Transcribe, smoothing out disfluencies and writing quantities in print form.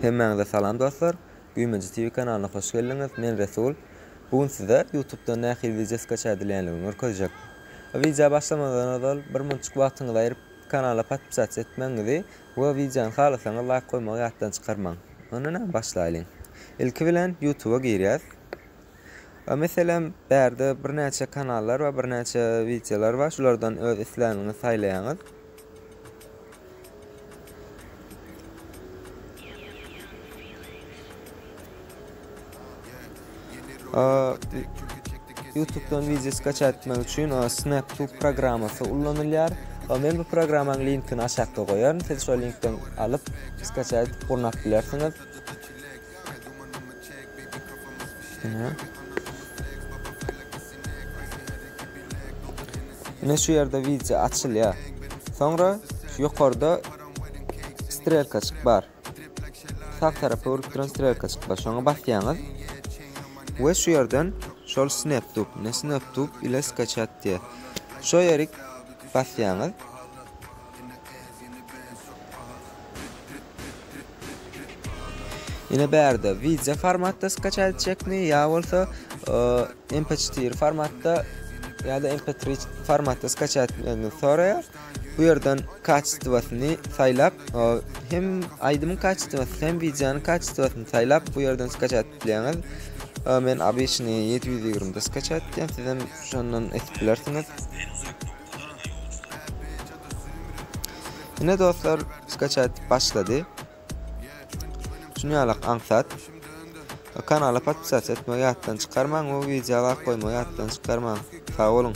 Hemmeňize salam dostlar. Güýmeci TV kanalyna hoş geldiňiz. Men Resul. Bugün size YouTube'dan nähil video skaç edilýänligini görkezjek. Video başlamadan öňe bir munçuk wagtyňyzy aýryp kanala podpisasiýa etmeňizi we videoňy halasaňyz like goýmagy ýatdan çykarmaň. Ondan başlaýlyň. Ilki bilen YouTube'a girýäs. Meselem berde bir näçe kanallar we bir näçe videolar bar. Şulardan öz isleýäňizi saýlaýaňyz. YouTube'dan video skaç etmek üçin SnapTube programmasy ullanylýar. Men bu programmanyň linkini aşağıda goýarym. Siz şol linkden alyp skaç edip gurnap bilersiňiz. Ine şu ýerde video açylýar. Soňra şu ýokarda strelkaçyk bar. Sağ tarapy öňüp duran strelkaçyk bar. Şoňa basýaňyz. Ve şu yerden şol SnapTube ile skaç etdi. Şu yerik basýaňyz. Yine berde video formatda skaç edecekmi ya bolsa MP4 formatda ya da MP3 formatda skaç etmeden sonra bu yerden kaçtywasyny saýlap hem aýdymyň kaçtywasy hem videonyň kaçtywasyny saýlap bu yerden skaç etdiňiz. Men abişini 720'da skaç etdim. Sizden şondan etkilersiňiz. Yine dostlar skaç etip başlady. Şunu ýalak aňsat. Kanala podpisasiýa etmeňi ýatdan çykarmaň we videolar goýmagy ýatdan çykarmaň. Sag bolun.